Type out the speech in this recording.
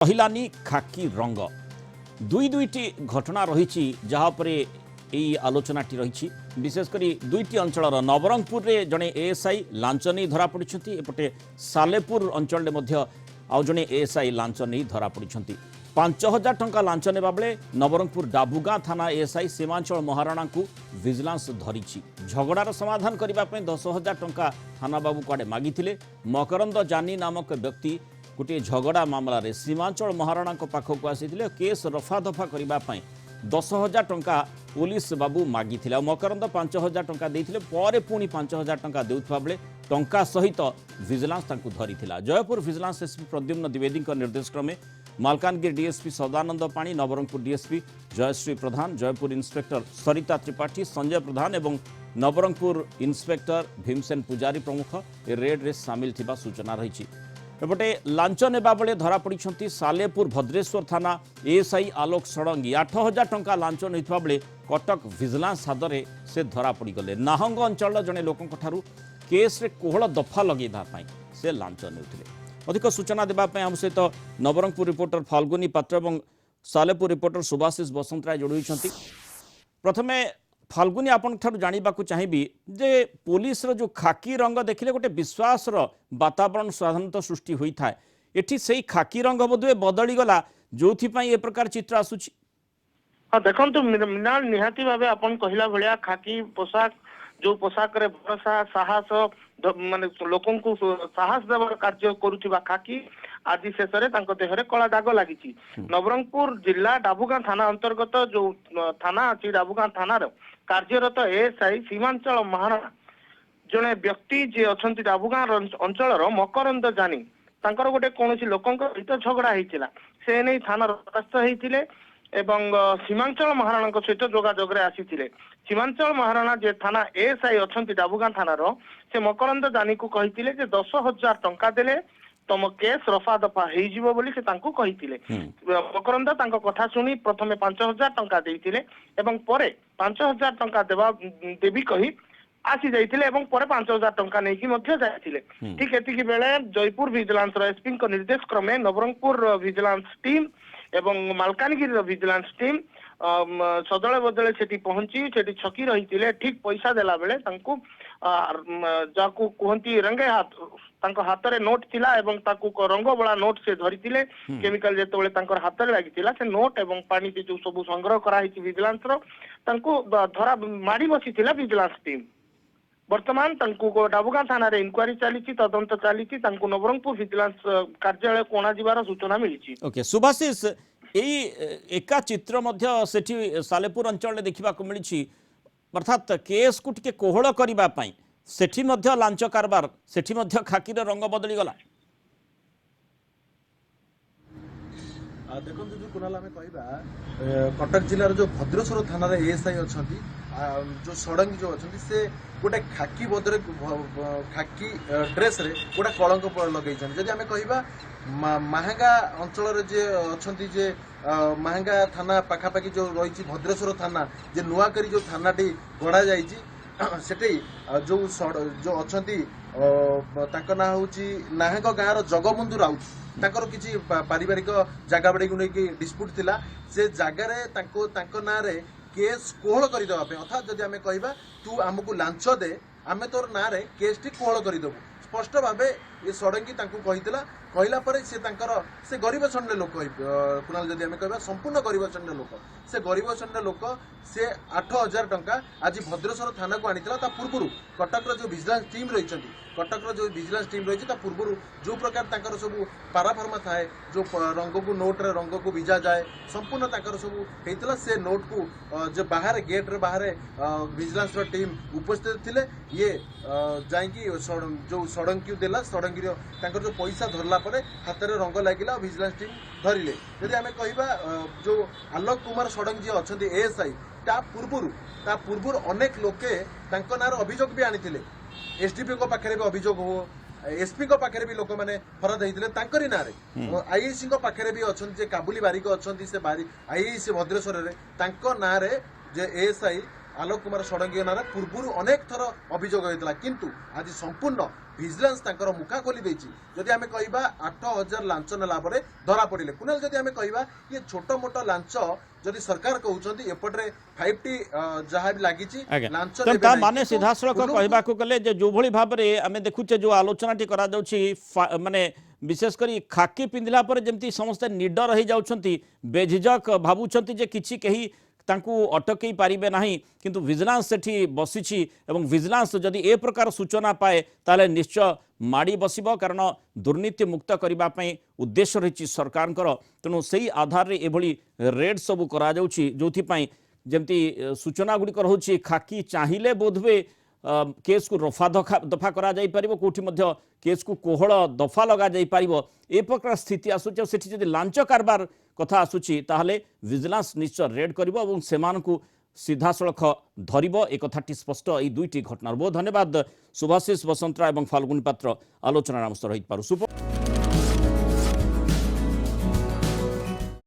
ରହିଲାନି ଖାକି ରଙ୍ଗ ଦୁଇଟି ଘଟଣା রয়েছে যাহাপরে এই আলোচনাটি রয়েছে বিশেষ করে দুইটি অঞ্চলর নবরঙ্গপুরে জনে এএসআই লাঞ্চ নেই ধরা পড়ছেন এপটে সালেপুর অঞ্চলের মধ্যে আউ জনে এএসআই লাঞ্চ নেই ধরা পড়ছেন ৫,০০০ টঙ্কা লাঞ্চ নেবা বেলে নবরঙ্গপুর ডাবুগাঁ থানা এএসআই সীমাঞ্চল মহারাণা ভিজিলান্স ধরিছি ঝগড়ার সমাধান করা ১০,০০০ টঙ্কা থানা বাবু কুয়াড়ে মাগিলে মকরন্দ জানি নামক ব্যক্তি गोटे झगड़ा मामलें सीमांचल महाराणा पाखक आसी केस रफादफा करने 10,000 टंका पुलिस बाबू मागी मकरंद 5,000 टंका देते पुणी 5,000 टंका देउथबा बेले टंका सहित विजिलेंस धरी जयपुर विजिलेंस एसपी प्रद्युम्न द्विवेदी निर्देश क्रमे मालकानगिरी डीएसपी सदानंद पाणी नवरंगपुर डीएसपी जयश्री प्रधान जयपुर इन्स्पेक्टर सरिता त्रिपाठी संजय प्रधान और नवरंगपुर इन्स्पेक्टर भीमसेन पुजारी प्रमुख रेड रे सामिल थिबा सूचना रही एपटे लांच नेबा बेले धरा पड़ती सालेपुर भद्रेश्वर थाना एएसआई आलोक षडंगी 8,000 टंका लांच नहीं बेले कटक विजिलेंस हादरे से धरा पड़गले नाहंग अंचल जड़े लोक केस रे कोहल दफा लगेवाई से लांच नेउथिले अधिक सूचना देवाई आम सहित नवरंगपुर रिपोर्टर फाल्गुनी पात्र और सालेपुर रिपोर्टर सुभाषिष बसंतराय जोड़ी प्रथमे फाल्गुनी आपन जानवा चाहिए जे पुलिस रो जो खाकी रंग देखिले गोटे विश्वास वातावरण साधारणतः सृष्टि होता है एठी से खाकी रंग बोधे बदली गला जो ए प्रकार चित्र आसुची। हाँ देखो मृणाल निहाती भाव आपन कहला भलिया खाकी पोशाक जो पोशाक रे भरोसा साहस माने लोकन को साहस देवर कार्य करुथिबा खाकी आज शेष में देहरे कला दाग लगी नवरंगपुर जिला डाबुगां थाना अंतर्गत जो थाना अच्छी डाबुगां थाना कार्यरत एएसआई सीमांचल महाराणा जड़े व्यक्ति जी अच्छा डाबुगां अंचल मकरंद जानी गोटे कौन लोक सहित झगड़ा होता से नहीं थाना द्वारस्थ होते सीमांचल महाराणा सहित जोगाजोग आसी सीमांचल महाराणा जे थाना एएसआई अच्छा डाबुगां थानार से मकरंद जानी को कही 10,000 टंका देले तुम केस रफा दफा हो मकरंद कथा शुणी प्रथम 5,000 टंका देते 5,000 टंका देवी कही आसी जाइए 5,000 टंका नहीं जाइए ठीक एति बेले जयपुर विजिलेंस एसपी निर्देश क्रमे नवरंगपुर विजिलेंस टीम एवं मालकानगिरी विजिलेंस टीम सदले बदले से पहुंची से छकी रही ठीक पैसा देला बेले जाकू कहती रंगे हाथ हाथ रे नोट थिला एवं ताकू रंग बड़ा नोट से धरी केमिकल जेतेबेले हाथ में लगी से नोट एवं पानी जो सब संग्रह कराई विजिलेंस धरा माड़ी बसी विजिलेंस टीम वर्तमान डाबुगां थाना इनक्वारी चली तदंत चली नवरंगपुर विजिलेंस कार्यालय को अणार सूचना मिली। ओके सुभाषिष यही एका चित्र मध्य सेठी सालेपुर अंचल देखा मिली अर्थात केस को टिके कोहल करने सेठी मध्य लांच कारबार सेठी मध्य खाकीर रंग बदली गला। देखो जो कुणाल आम कह कटक जिलार जो भद्रेश्वर थाना एएसआई अच्छा जो षडंगी जो अच्छा से गोटे खाकी बदले खाकी ड्रेस रे गोटे कलंक लगे जदि आम कह महांगा अंचल जे अच्छा जे महांगा थाना पाखापाखि जो रही भद्रेश्वर थाना जे नुआकरी जो थानाटी गढ़ा जा जो जो अच्छा ना हूँ नाहंग गाँव जगबंधु राउत ताकर किसी पारिवारिक जगह बाड़ी को लेकिन डिस्प्यूट थिला से जगार ना केस कोहल करदेवाई अर्थात जदि आम कह तू आमको लांच दे आम तोर ना केस टी कोहल करदेबू स्पष्ट भाव ये षडंगी कहला से गरीब श्रेणी लोक कुणाल जदि आम कह संपूर्ण गरीब श्रेणी लोक से गरीब श्रेणी लोक से 8,000 टंका आज भद्रेश्वर थाना को आनी पूर्व कटक जो विजिलेंस टीम रही कटक जो विजिलेंस टीम रही पूर्व जो प्रकार सब पाराफार्मा थाए जो रंग को नोट्रे रंग को भिजा जाए संपूर्ण सब होता से नोट को जो बाहर गेट रे बाहर विजिलेंस टीम उपस्थित थे ये जाकि जो षडंगी देला षडंगी जो पैसा धरला हाथ में रंग लगिला विजिलेंस टीम धरिले यदि आम कह जो आलोक कुमार षडंगी जी अच्छा एएसआई ता पूर्व अनेक लोके नार अभियोग भी आनी एसडीपी को पाखे भी अभियोग हो एसपी को पाखे भी लोक मैंने फरद होते ना आईआईसी पाखे भी अच्छा काबुली बारिक अच्छा से आईआईसी भद्रेश्वर ना जे एएसआई आलोक कुमार षडंगी नारे पूर्व अनेक थर अभियोग होता किंतु आज संपूर्ण भिजिलेंस तांकर मुखा खोली देछि जदि आमे कहबा 8000 लांच नेला परे धरा पड़िले कुनाल जदि आमे कहबा ये छोट मोट लांच जदि सरकार कहउछंती एपटरे 5टी जहा भी लागिछि लांच तो ता माने सीधा सड़क कहबा को गले जे जो भली भाबरे आमे देखुचे जो आलोचनाटी करा जाउछि माने विशेष करी खाकी पिंधला पर जेमती समस्त निडर रही जाउछंती बेझिझक भाबुछंती जे किछि केही तांकू अटकई पारिबे नाही किंतु विजिलेंस सेठी बसिछि एवं विजिलेंस जदि ए प्रकार सूचना पाए ताले निश्चय माड़ी बसिबो कारण दुर्नीति मुक्त करबा पई उद्देश्य रहिछि सरकारकर तेणु सेही आधार रे एभली रेड सब करा जाउछि जोथि पई जेमती सूचना गुडी कर होछि खाकी चाहिले बोधवे केस को रफा दफा करा जाई परिबो कोठी मध्य केस को कोहळ दफा लगा जाई परिबो ए प्रकार स्थिति आसुछि सेठी जदि लांच कारबार कथा आसुछि ताहले विजिलेंस निश्चय रेड करिबो एवं सेमानकु सीधा सड़क धरिबो ए कथाटी स्पष्ट ए दुईटी घटनार बहुत धन्यवाद सुभाषिष बसंतरा एवं फाल्गुनी पात्र आलोचना रामस्तर रही पारु।